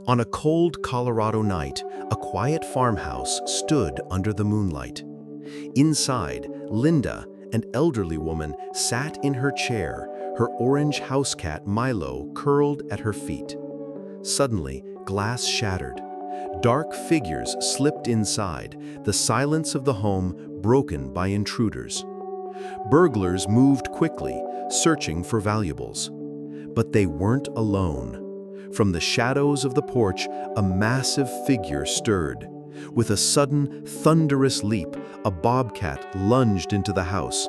On a cold Colorado night, a quiet farmhouse stood under the moonlight. Inside, Linda, an elderly woman, sat in her chair, her orange house cat Milo curled at her feet. Suddenly, glass shattered. Dark figures slipped inside, the silence of the home broken by intruders. Burglars moved quickly, searching for valuables. But they weren't alone. From the shadows of the porch, a massive figure stirred. With a sudden, thunderous leap, a bobcat lunged into the house.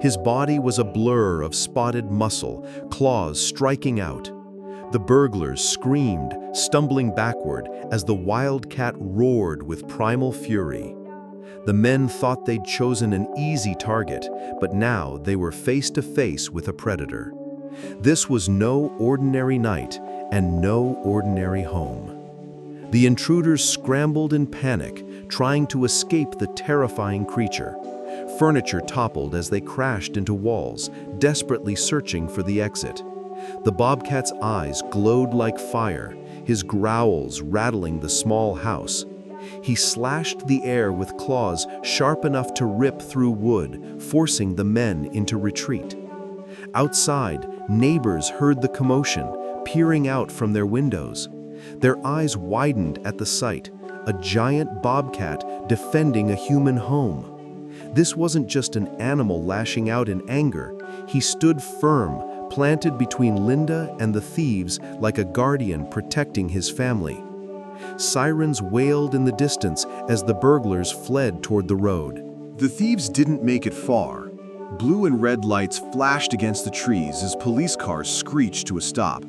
His body was a blur of spotted muscle, claws striking out. The burglars screamed, stumbling backward as the wildcat roared with primal fury. The men thought they'd chosen an easy target, but now they were face to face with a predator. This was no ordinary night and no ordinary home. The intruders scrambled in panic, trying to escape the terrifying creature. Furniture toppled as they crashed into walls, desperately searching for the exit. The bobcat's eyes glowed like fire, his growls rattling the small house. He slashed the air with claws sharp enough to rip through wood, forcing the men into retreat. Outside, neighbors heard the commotion, peering out from their windows. Their eyes widened at the sight, a giant bobcat defending a human home. This wasn't just an animal lashing out in anger. He stood firm, planted between Linda and the thieves like a guardian protecting his family. Sirens wailed in the distance as the burglars fled toward the road. The thieves didn't make it far. Blue and red lights flashed against the trees as police cars screeched to a stop.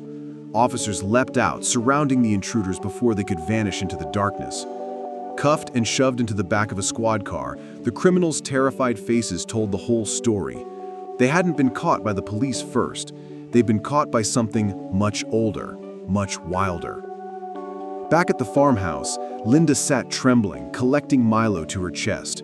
Officers leapt out, surrounding the intruders before they could vanish into the darkness. Cuffed and shoved into the back of a squad car, the criminals' terrified faces told the whole story. They hadn't been caught by the police first. They'd been caught by something much older, much wilder. Back at the farmhouse, Linda sat trembling, collecting Milo to her chest.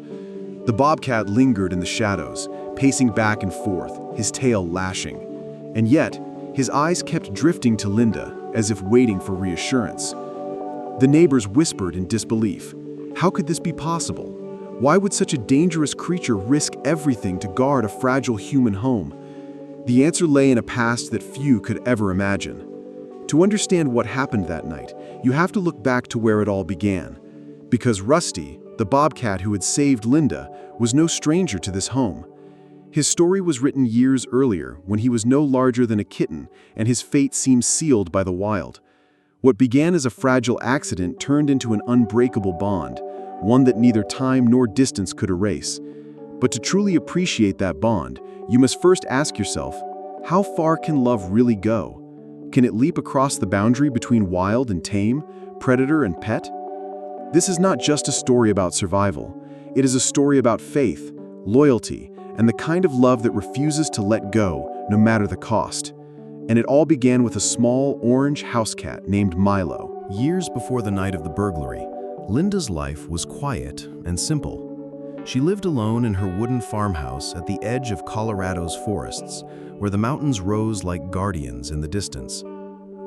The bobcat lingered in the shadows, pacing back and forth, his tail lashing. And yet, his eyes kept drifting to Linda, as if waiting for reassurance. The neighbors whispered in disbelief. How could this be possible? Why would such a dangerous creature risk everything to guard a fragile human home? The answer lay in a past that few could ever imagine. To understand what happened that night, you have to look back to where it all began. Because Rusty, the bobcat who had saved Linda, was no stranger to this home. His story was written years earlier, when he was no larger than a kitten, and his fate seemed sealed by the wild. What began as a fragile accident turned into an unbreakable bond, one that neither time nor distance could erase. But to truly appreciate that bond, you must first ask yourself, how far can love really go? Can it leap across the boundary between wild and tame, predator and pet? This is not just a story about survival. It is a story about faith, loyalty, and the kind of love that refuses to let go, no matter the cost. And it all began with a small orange house cat named Milo. Years before the night of the burglary, Linda's life was quiet and simple. She lived alone in her wooden farmhouse at the edge of Colorado's forests, where the mountains rose like guardians in the distance.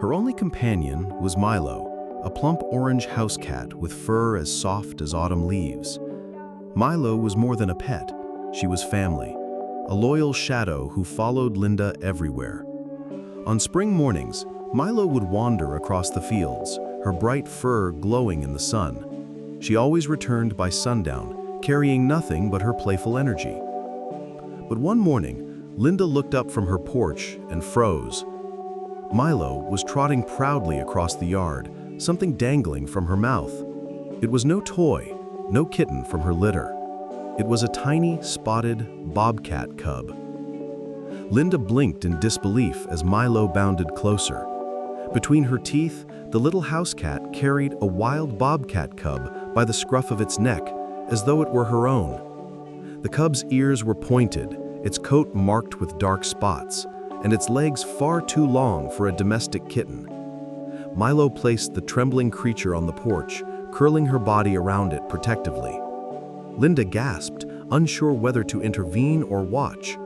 Her only companion was Milo, a plump orange house cat with fur as soft as autumn leaves. Milo was more than a pet. She was family, a loyal shadow who followed Linda everywhere. On spring mornings, Milo would wander across the fields, her bright fur glowing in the sun. She always returned by sundown, carrying nothing but her playful energy. But one morning, Linda looked up from her porch and froze. Milo was trotting proudly across the yard, something dangling from her mouth. It was no toy, no kitten from her litter. It was a tiny, spotted bobcat cub. Linda blinked in disbelief as Milo bounded closer. Between her teeth, the little house cat carried a wild bobcat cub by the scruff of its neck, as though it were her own. The cub's ears were pointed, its coat marked with dark spots, and its legs far too long for a domestic kitten. Milo placed the trembling creature on the porch, curling her body around it protectively. Linda gasped, unsure whether to intervene or watch.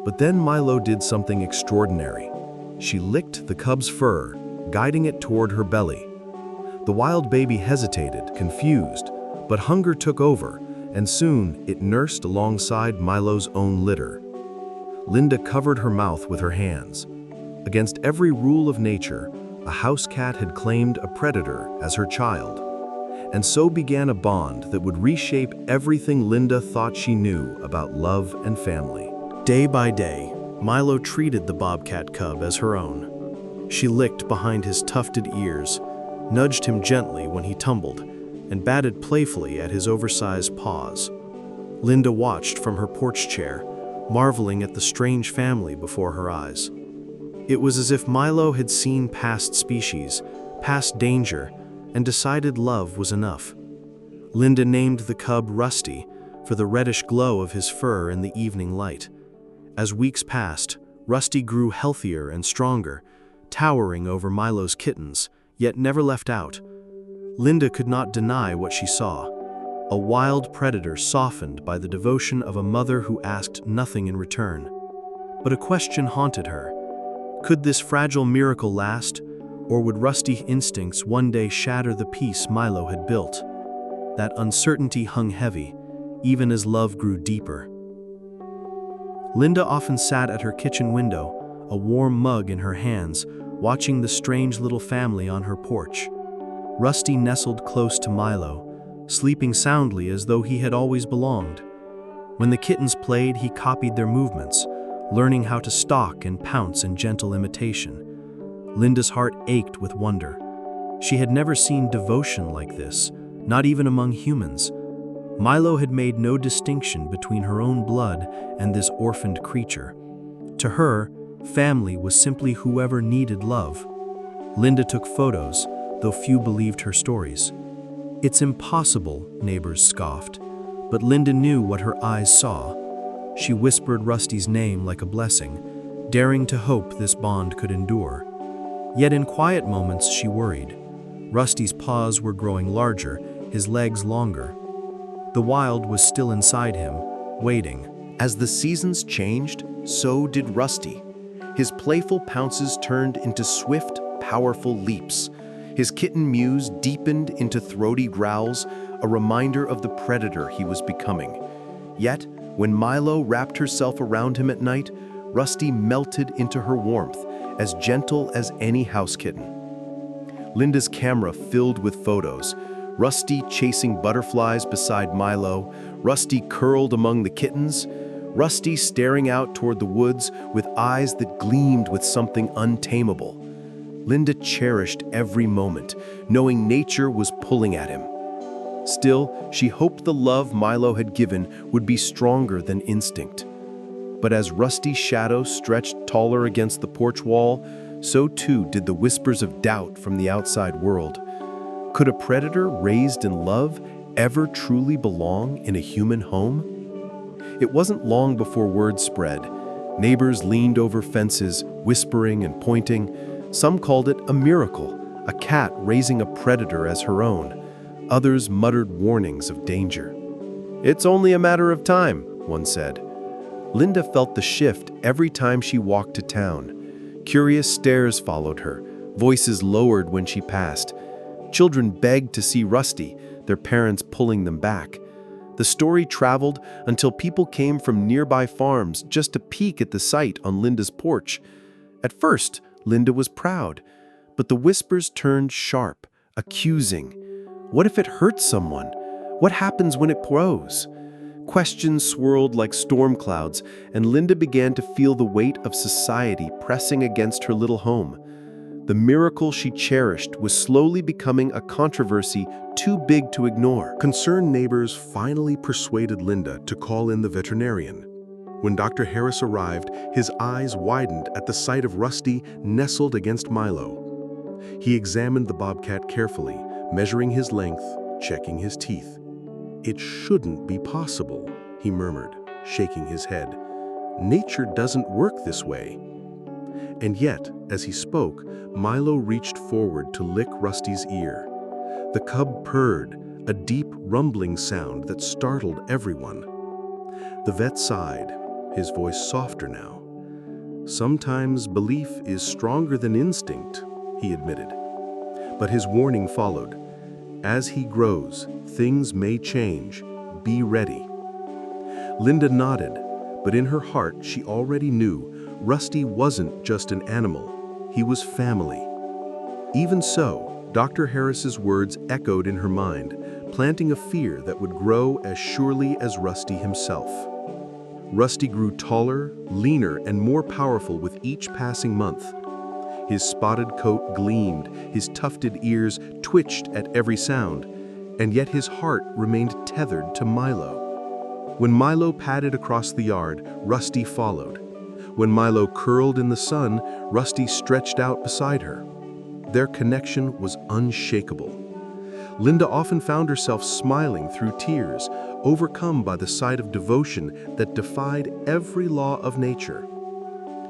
But then Milo did something extraordinary. She licked the cub's fur, guiding it toward her belly, The wild baby hesitated, confused, but hunger took over, and soon it nursed alongside Milo's own litter. Linda covered her mouth with her hands. Against every rule of nature, a house cat had claimed a predator as her child. And so began a bond that would reshape everything Linda thought she knew about love and family. Day by day, Milo treated the bobcat cub as her own. She licked behind his tufted ears, nudged him gently when he tumbled, and batted playfully at his oversized paws. Linda watched from her porch chair, marveling at the strange family before her eyes. It was as if Milo had seen past species, past danger, and decided love was enough. Linda named the cub Rusty for the reddish glow of his fur in the evening light. As weeks passed, Rusty grew healthier and stronger, towering over Milo's kittens, yet never left out. Linda could not deny what she saw. A wild predator softened by the devotion of a mother who asked nothing in return. But a question haunted her. Could this fragile miracle last, or would Rusty's instincts one day shatter the peace Milo had built? That uncertainty hung heavy, even as love grew deeper. Linda often sat at her kitchen window, a warm mug in her hands, watching the strange little family on her porch. Rusty nestled close to Milo, sleeping soundly as though he had always belonged. When the kittens played, he copied their movements, learning how to stalk and pounce in gentle imitation. Linda's heart ached with wonder. She had never seen devotion like this, not even among humans. Milo had made no distinction between her own blood and this orphaned creature. To her, family was simply whoever needed love. Linda took photos, though few believed her stories. "It's impossible," neighbors scoffed, but Linda knew what her eyes saw. She whispered Rusty's name like a blessing, daring to hope this bond could endure. Yet in quiet moments she worried. Rusty's paws were growing larger, his legs longer. The wild was still inside him, waiting. As the seasons changed, so did Rusty. His playful pounces turned into swift, powerful leaps. His kitten mews deepened into throaty growls, a reminder of the predator he was becoming. Yet, when Milo wrapped herself around him at night, Rusty melted into her warmth, as gentle as any house kitten. Linda's camera filled with photos. Rusty chasing butterflies beside Milo, Rusty curled among the kittens, Rusty staring out toward the woods with eyes that gleamed with something untamable. Linda cherished every moment, knowing nature was pulling at him. Still, she hoped the love Milo had given would be stronger than instinct. But as Rusty's shadow stretched taller against the porch wall, so too did the whispers of doubt from the outside world. Could a predator raised in love ever truly belong in a human home? It wasn't long before word spread. Neighbors leaned over fences, whispering and pointing. Some called it a miracle, a cat raising a predator as her own. Others muttered warnings of danger. "It's only a matter of time," one said. Linda felt the shift every time she walked to town. Curious stares followed her, voices lowered when she passed. Children begged to see Rusty, their parents pulling them back. The story traveled until people came from nearby farms just to peek at the sight on Linda's porch. At first, Linda was proud, but the whispers turned sharp, accusing. What if it hurts someone? What happens when it grows? Questions swirled like storm clouds, and Linda began to feel the weight of society pressing against her little home. The miracle she cherished was slowly becoming a controversy too big to ignore. Concerned neighbors finally persuaded Linda to call in the veterinarian. When Dr. Harris arrived, his eyes widened at the sight of Rusty nestled against Milo. He examined the bobcat carefully, measuring his length, checking his teeth. "It shouldn't be possible," he murmured, shaking his head. "Nature doesn't work this way." And yet, as he spoke, Milo reached forward to lick Rusty's ear. The cub purred, a deep rumbling sound that startled everyone. The vet sighed, his voice softer now. "Sometimes belief is stronger than instinct," he admitted. But his warning followed. As he grows, things may change. Be ready. Linda nodded, but in her heart she already knew Rusty wasn't just an animal, he was family. Even so, Dr. Harris's words echoed in her mind, planting a fear that would grow as surely as Rusty himself. Rusty grew taller, leaner, and more powerful with each passing month. His spotted coat gleamed, his tufted ears twitched at every sound, and yet his heart remained tethered to Milo. When Milo padded across the yard, Rusty followed. When Milo curled in the sun, Rusty stretched out beside her. Their connection was unshakable. Linda often found herself smiling through tears, overcome by the sight of devotion that defied every law of nature.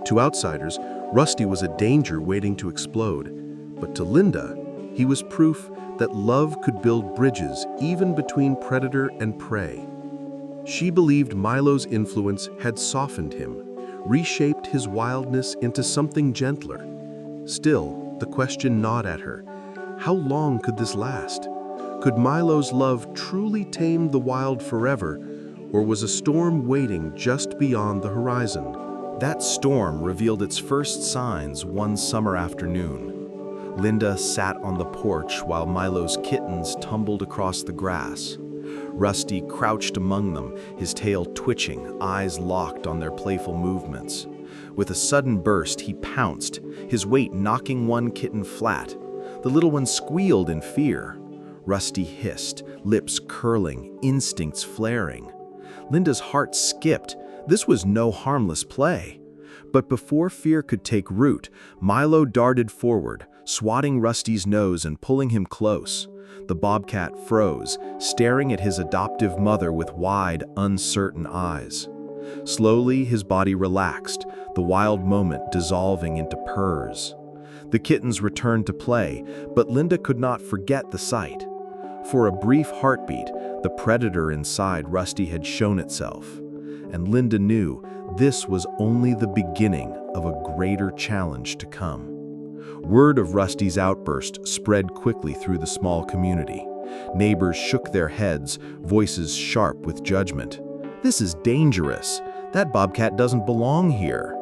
To outsiders, Rusty was a danger waiting to explode, but to Linda, he was proof that love could build bridges even between predator and prey. She believed Milo's influence had softened him, reshaped his wildness into something gentler. Still, the question gnawed at her. How long could this last? Could Milo's love truly tame the wild forever, or was a storm waiting just beyond the horizon? That storm revealed its first signs one summer afternoon. Linda sat on the porch while Milo's kittens tumbled across the grass. Rusty crouched among them, his tail twitching, eyes locked on their playful movements. With a sudden burst, he pounced, his weight knocking one kitten flat. The little one squealed in fear. Rusty hissed, lips curling, instincts flaring. Linda's heart skipped. This was no harmless play. But before fear could take root, Milo darted forward, swatting Rusty's nose and pulling him close. The bobcat froze, staring at his adoptive mother with wide, uncertain eyes. Slowly, his body relaxed, the wild moment dissolving into purrs. The kittens returned to play, but Linda could not forget the sight. For a brief heartbeat, the predator inside Rusty had shown itself. And Linda knew this was only the beginning of a greater challenge to come. Word of Rusty's outburst spread quickly through the small community. Neighbors shook their heads, voices sharp with judgment. "This is dangerous. That bobcat doesn't belong here."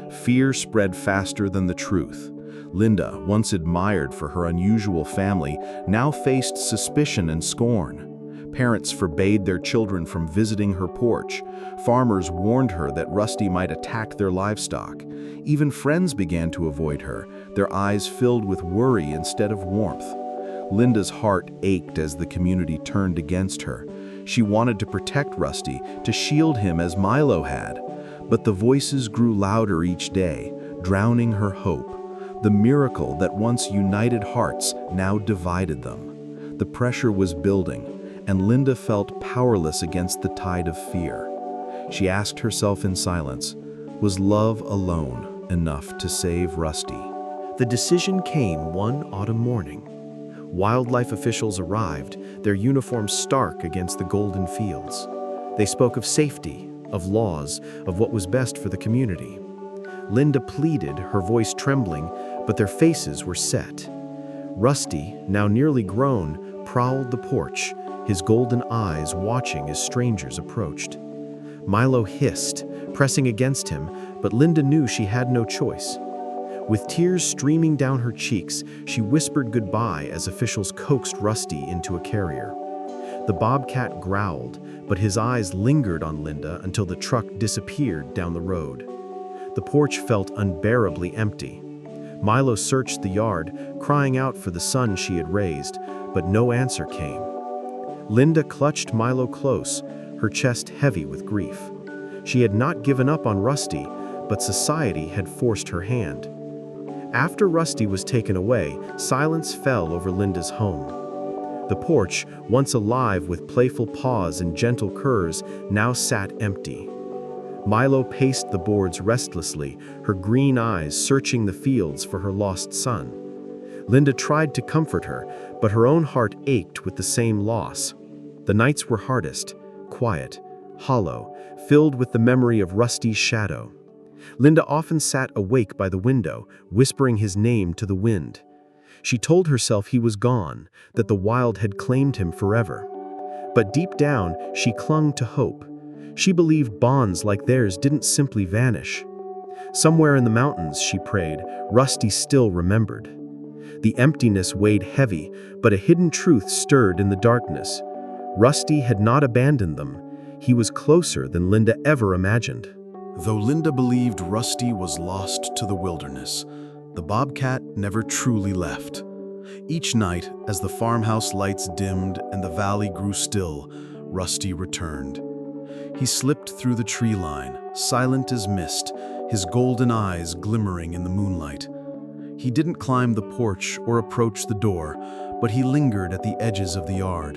Fear spread faster than the truth. Linda, once admired for her unusual family, now faced suspicion and scorn. Parents forbade their children from visiting her porch. Farmers warned her that Rusty might attack their livestock. Even friends began to avoid her, their eyes filled with worry instead of warmth. Linda's heart ached as the community turned against her. She wanted to protect Rusty, to shield him as Milo had. But the voices grew louder each day, drowning her hope. The miracle that once united hearts now divided them. The pressure was building, and Linda felt powerless against the tide of fear. She asked herself in silence, was love alone enough to save Rusty? The decision came one autumn morning. Wildlife officials arrived, their uniforms stark against the golden fields. They spoke of safety, of laws, of what was best for the community. Linda pleaded, her voice trembling, but their faces were set. Rusty, now nearly grown, prowled the porch, his golden eyes watching as strangers approached. Milo hissed, pressing against him, but Linda knew she had no choice. With tears streaming down her cheeks, she whispered goodbye as officials coaxed Rusty into a carrier. The bobcat growled, but his eyes lingered on Linda until the truck disappeared down the road. The porch felt unbearably empty. Milo searched the yard, crying out for the son she had raised, but no answer came. Linda clutched Milo close, her chest heavy with grief. She had not given up on Rusty, but society had forced her hand. After Rusty was taken away, silence fell over Linda's home. The porch, once alive with playful paws and gentle curs, now sat empty. Milo paced the boards restlessly, her green eyes searching the fields for her lost son. Linda tried to comfort her, but her own heart ached with the same loss. The nights were hardest, quiet, hollow, filled with the memory of Rusty's shadow. Linda often sat awake by the window, whispering his name to the wind. She told herself he was gone, that the wild had claimed him forever. But deep down, she clung to hope. She believed bonds like theirs didn't simply vanish. Somewhere in the mountains, she prayed, Rusty still remembered. The emptiness weighed heavy, but a hidden truth stirred in the darkness. Rusty had not abandoned them. He was closer than Linda ever imagined. Though Linda believed Rusty was lost to the wilderness, the Bobcat never truly left. Each night, as the farmhouse lights dimmed and the valley grew still, Rusty returned. He slipped through the tree line, silent as mist, his golden eyes glimmering in the moonlight. He didn't climb the porch or approach the door, but he lingered at the edges of the yard.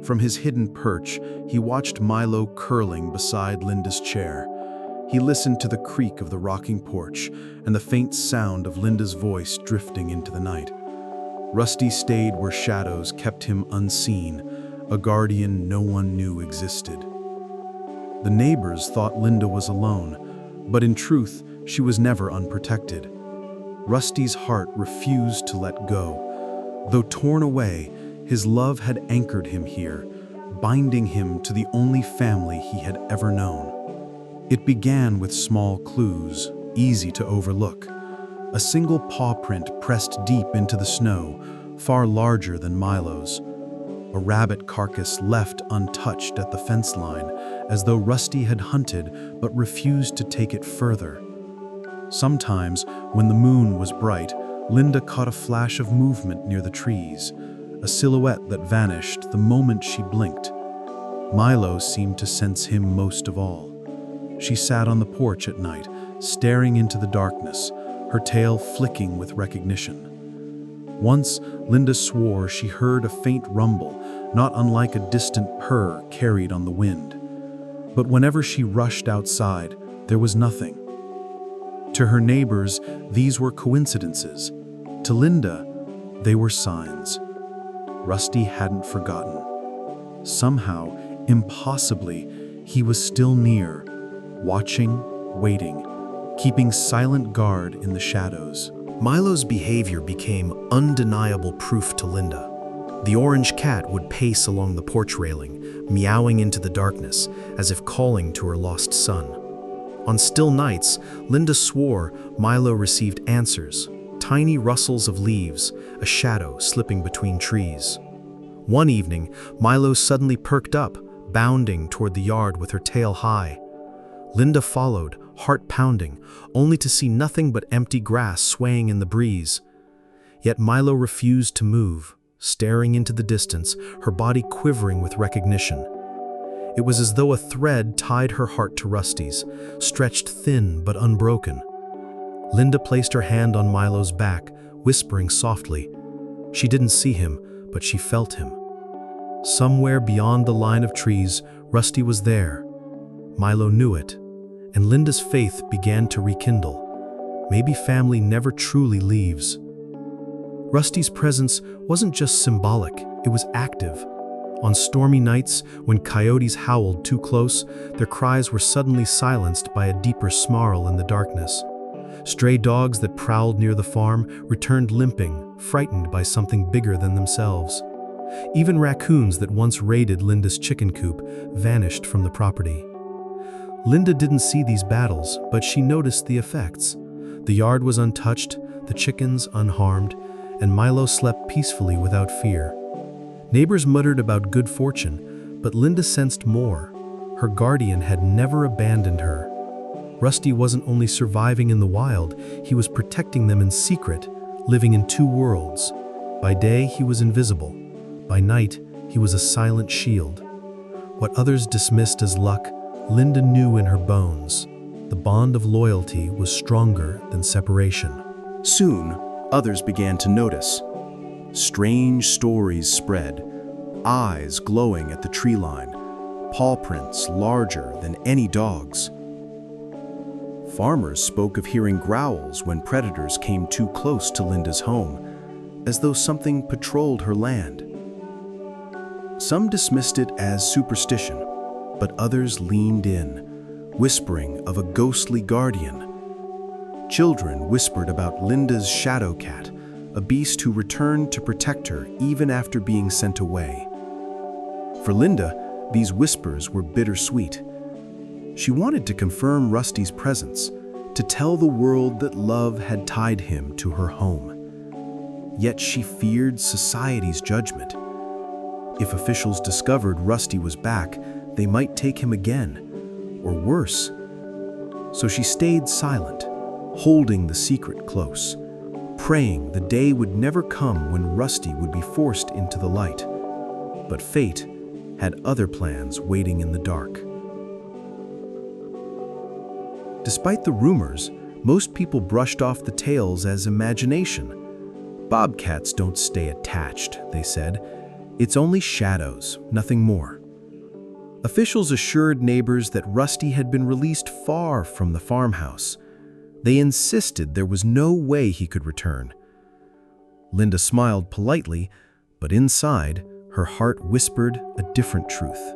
From his hidden perch, he watched Milo curling beside Linda's chair. He listened to the creak of the rocking porch and the faint sound of Linda's voice drifting into the night. Rusty stayed where shadows kept him unseen, a guardian no one knew existed. The neighbors thought Linda was alone, but in truth, she was never unprotected. Rusty's heart refused to let go. Though torn away, his love had anchored him here, binding him to the only family he had ever known. It began with small clues, easy to overlook. A single paw print pressed deep into the snow, far larger than Milo's. A rabbit carcass left untouched at the fence line, as though Rusty had hunted but refused to take it further. Sometimes, when the moon was bright, Linda caught a flash of movement near the trees, a silhouette that vanished the moment she blinked. Milo seemed to sense him most of all. She sat on the porch at night, staring into the darkness, her tail flicking with recognition. Once, Linda swore she heard a faint rumble, not unlike a distant purr carried on the wind. But whenever she rushed outside, there was nothing. To her neighbors, these were coincidences. To Linda, they were signs. Rusty hadn't forgotten. Somehow, impossibly, he was still near, watching, waiting, keeping silent guard in the shadows. Milo's behavior became undeniable proof to Linda. The orange cat would pace along the porch railing, meowing into the darkness, as if calling to her lost son. On still nights, Linda swore Milo received answers, tiny rustles of leaves, a shadow slipping between trees. One evening, Milo suddenly perked up, bounding toward the yard with her tail high. Linda followed, heart pounding, only to see nothing but empty grass swaying in the breeze. Yet Milo refused to move, staring into the distance, her body quivering with recognition. It was as though a thread tied her heart to Rusty's, stretched thin but unbroken. Linda placed her hand on Milo's back, whispering softly. She didn't see him, but she felt him. Somewhere beyond the line of trees, Rusty was there. Milo knew it, and Linda's faith began to rekindle. Maybe family never truly leaves. Rusty's presence wasn't just symbolic, it was active. On stormy nights, when coyotes howled too close, their cries were suddenly silenced by a deeper snarl in the darkness. Stray dogs that prowled near the farm returned limping, frightened by something bigger than themselves. Even raccoons that once raided Linda's chicken coop vanished from the property. Linda didn't see these battles, but she noticed the effects. The yard was untouched, the chickens unharmed, and Milo slept peacefully without fear. Neighbors muttered about good fortune, but Linda sensed more. Her guardian had never abandoned her. Rusty wasn't only surviving in the wild, he was protecting them in secret, living in two worlds. By day, he was invisible. By night, he was a silent shield. What others dismissed as luck, Linda knew in her bones. The bond of loyalty was stronger than separation. Soon, others began to notice. Strange stories spread, eyes glowing at the tree line, paw prints larger than any dog's. Farmers spoke of hearing growls when predators came too close to Linda's home, as though something patrolled her land. Some dismissed it as superstition, but others leaned in, whispering of a ghostly guardian. Children whispered about Linda's shadow cat, a beast who returned to protect her even after being sent away. For Linda, these whispers were bittersweet. She wanted to confirm Rusty's presence, to tell the world that love had tied him to her home. Yet she feared society's judgment. If officials discovered Rusty was back, they might take him again, or worse. So she stayed silent, holding the secret close, praying the day would never come when Rusty would be forced into the light. But fate had other plans waiting in the dark. Despite the rumors, most people brushed off the tales as imagination. Bobcats don't stay attached, they said. It's only shadows, nothing more. Officials assured neighbors that Rusty had been released far from the farmhouse. They insisted there was no way he could return. Linda smiled politely, but inside, her heart whispered a different truth.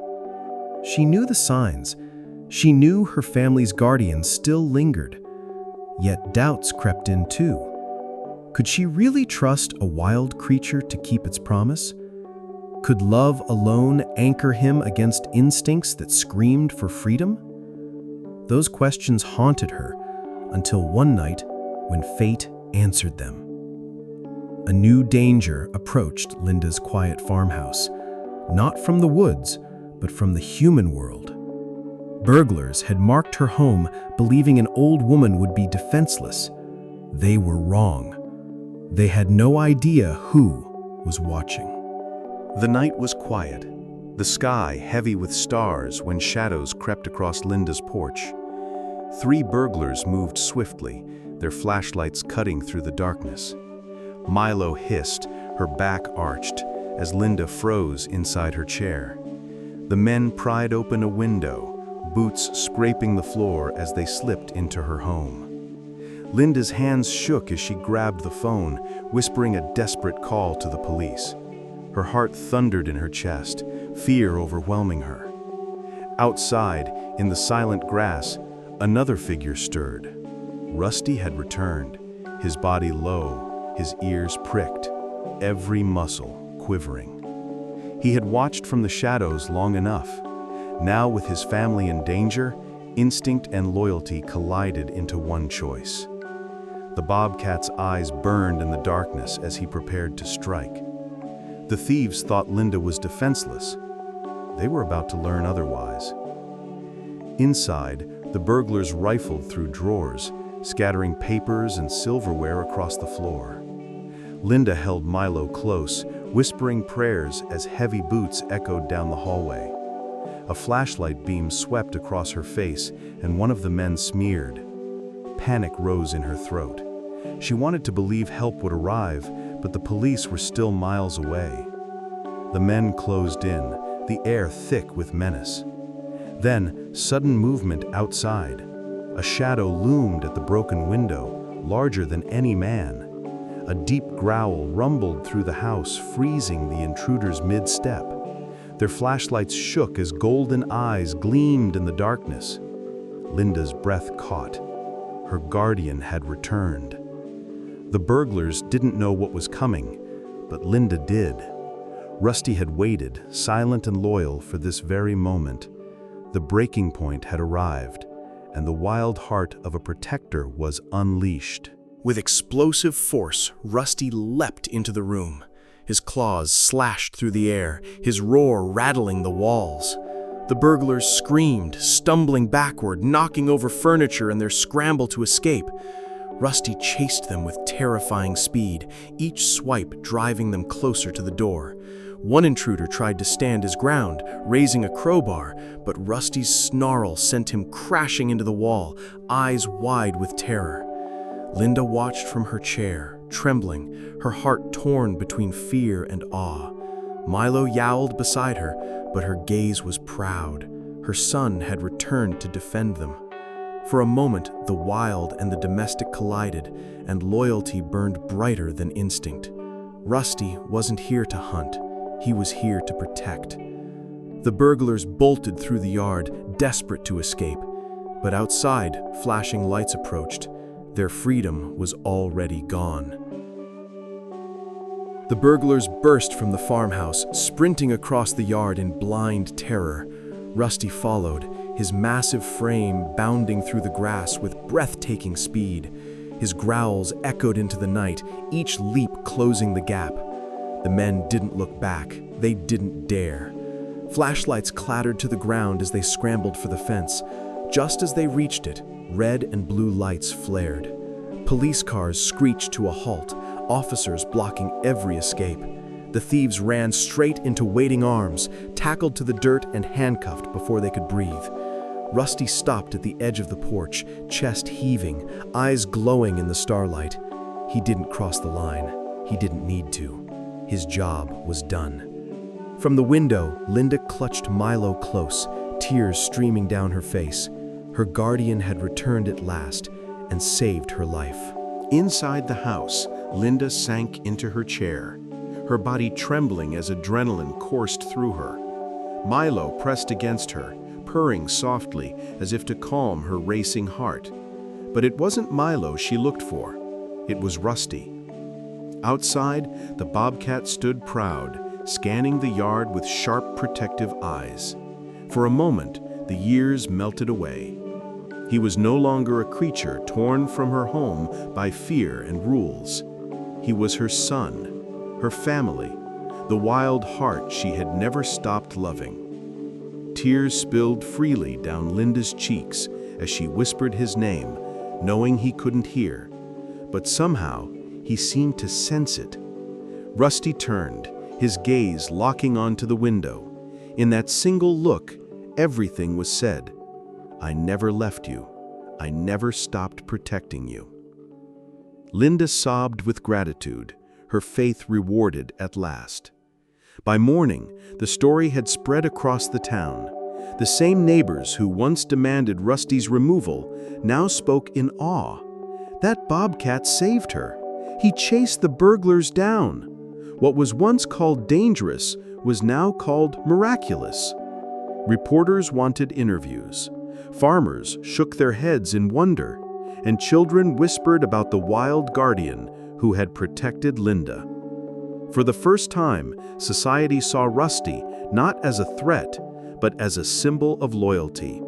She knew the signs. She knew her family's guardian still lingered. Yet doubts crept in too. Could she really trust a wild creature to keep its promise? Could love alone anchor him against instincts that screamed for freedom? Those questions haunted her until one night when fate answered them. A new danger approached Linda's quiet farmhouse, not from the woods, but from the human world. Burglars had marked her home, believing an old woman would be defenseless. They were wrong. They had no idea who was watching. The night was quiet, the sky heavy with stars when shadows crept across Linda's porch. 3 burglars moved swiftly, their flashlights cutting through the darkness. Milo hissed, her back arched, as Linda froze inside her chair. The men pried open a window, boots scraping the floor as they slipped into her home. Linda's hands shook as she grabbed the phone, whispering a desperate call to the police. Her heart thundered in her chest, fear overwhelming her. Outside, in the silent grass, another figure stirred. Rusty had returned, his body low, his ears pricked, every muscle quivering. He had watched from the shadows long enough. Now, with his family in danger, instinct and loyalty collided into one choice. The Bobcat's eyes burned in the darkness as he prepared to strike. The thieves thought Linda was defenseless. They were about to learn otherwise. Inside, the burglars rifled through drawers, scattering papers and silverware across the floor. Linda held Milo close, whispering prayers as heavy boots echoed down the hallway. A flashlight beam swept across her face, and one of the men smeared. Panic rose in her throat. She wanted to believe help would arrive, but the police were still miles away. The men closed in, the air thick with menace. Then, sudden movement outside. A shadow loomed at the broken window, larger than any man. A deep growl rumbled through the house, freezing the intruders mid-step. Their flashlights shook as golden eyes gleamed in the darkness. Linda's breath caught. Her guardian had returned. The burglars didn't know what was coming, but Linda did. Rusty had waited, silent and loyal, for this very moment. The breaking point had arrived, and the wild heart of a protector was unleashed. With explosive force, Rusty leapt into the room. His claws slashed through the air, his roar rattling the walls. The burglars screamed, stumbling backward, knocking over furniture in their scramble to escape. Rusty chased them with terrifying speed, each swipe driving them closer to the door. One intruder tried to stand his ground, raising a crowbar, but Rusty's snarl sent him crashing into the wall, eyes wide with terror. Linda watched from her chair, trembling, her heart torn between fear and awe. Milo yowled beside her, but her gaze was proud. Her son had returned to defend them. For a moment, the wild and the domestic collided, and loyalty burned brighter than instinct. Rusty wasn't here to hunt. He was here to protect. The burglars bolted through the yard, desperate to escape. But outside, flashing lights approached. Their freedom was already gone. The burglars burst from the farmhouse, sprinting across the yard in blind terror. Rusty followed, his massive frame bounding through the grass with breathtaking speed. His growls echoed into the night, each leap closing the gap. The men didn't look back. They didn't dare. Flashlights clattered to the ground as they scrambled for the fence. Just as they reached it, red and blue lights flared. Police cars screeched to a halt, officers blocking every escape. The thieves ran straight into waiting arms, tackled to the dirt and handcuffed before they could breathe. Rusty stopped at the edge of the porch, chest heaving, eyes glowing in the starlight. He didn't cross the line. He didn't need to. His job was done. From the window, Linda clutched Milo close, tears streaming down her face. Her guardian had returned at last and saved her life. Inside the house, Linda sank into her chair, her body trembling as adrenaline coursed through her. Milo pressed against her, purring softly as if to calm her racing heart. But it wasn't Milo she looked for. It was Rusty. Outside, the Bobcat stood proud, scanning the yard with sharp, protective eyes. For a moment, the years melted away. He was no longer a creature torn from her home by fear and rules. He was her son, her family, the wild heart she had never stopped loving. Tears spilled freely down Linda's cheeks as she whispered his name, knowing he couldn't hear. But somehow, he seemed to sense it. Rusty turned, his gaze locking onto the window. In that single look, everything was said. I never left you. I never stopped protecting you. Linda sobbed with gratitude, her faith rewarded at last. By morning, the story had spread across the town. The same neighbors who once demanded Rusty's removal now spoke in awe. That Bobcat saved her. He chased the burglars down. What was once called dangerous was now called miraculous. Reporters wanted interviews. Farmers shook their heads in wonder, and children whispered about the wild guardian who had protected Linda. For the first time, society saw Rusty not as a threat, but as a symbol of loyalty.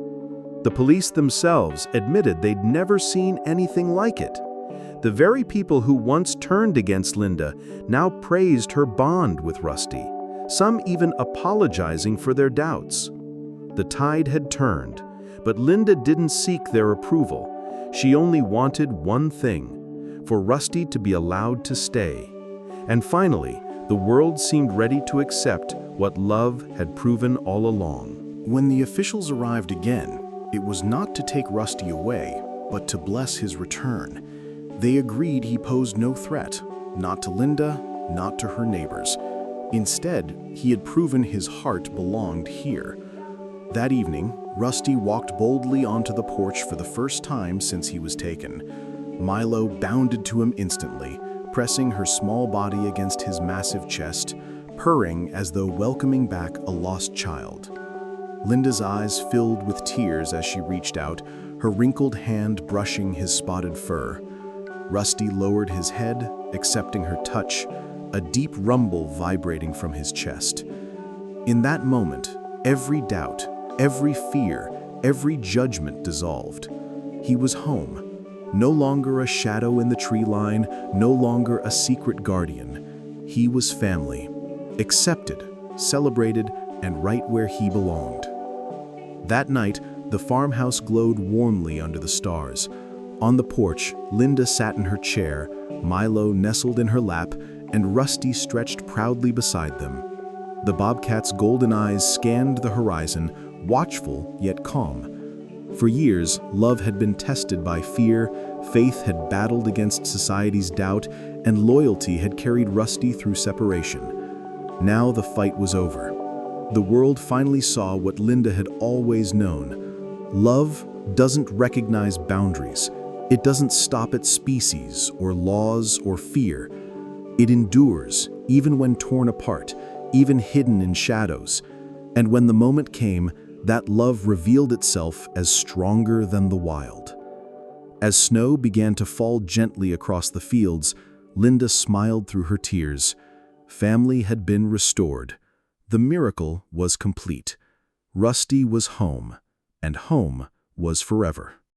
The police themselves admitted they'd never seen anything like it. The very people who once turned against Linda now praised her bond with Rusty, some even apologizing for their doubts. The tide had turned, but Linda didn't seek their approval. She only wanted one thing, for Rusty to be allowed to stay. And finally, the world seemed ready to accept what love had proven all along. When the officials arrived again, it was not to take Rusty away, but to bless his return. They agreed he posed no threat, not to Linda, not to her neighbors. Instead, he had proven his heart belonged here. That evening, Rusty walked boldly onto the porch for the first time since he was taken. Milo bounded to him instantly, pressing her small body against his massive chest, purring as though welcoming back a lost child. Linda's eyes filled with tears as she reached out, her wrinkled hand brushing his spotted fur. Rusty lowered his head, accepting her touch, a deep rumble vibrating from his chest. In that moment, every doubt, every fear, every judgment dissolved. He was home, no longer a shadow in the tree line, no longer a secret guardian. He was family, accepted, celebrated, and right where he belonged. That night, the farmhouse glowed warmly under the stars. On the porch, Linda sat in her chair, Milo nestled in her lap, and Rusty stretched proudly beside them. The Bobcat's golden eyes scanned the horizon, watchful yet calm. For years, love had been tested by fear, faith had battled against society's doubt, and loyalty had carried Rusty through separation. Now the fight was over. The world finally saw what Linda had always known. Love doesn't recognize boundaries. It doesn't stop at species or laws or fear. It endures, even when torn apart, even hidden in shadows. And when the moment came, that love revealed itself as stronger than the wild. As snow began to fall gently across the fields, Linda smiled through her tears. Family had been restored. The miracle was complete. Rusty was home, and home was forever.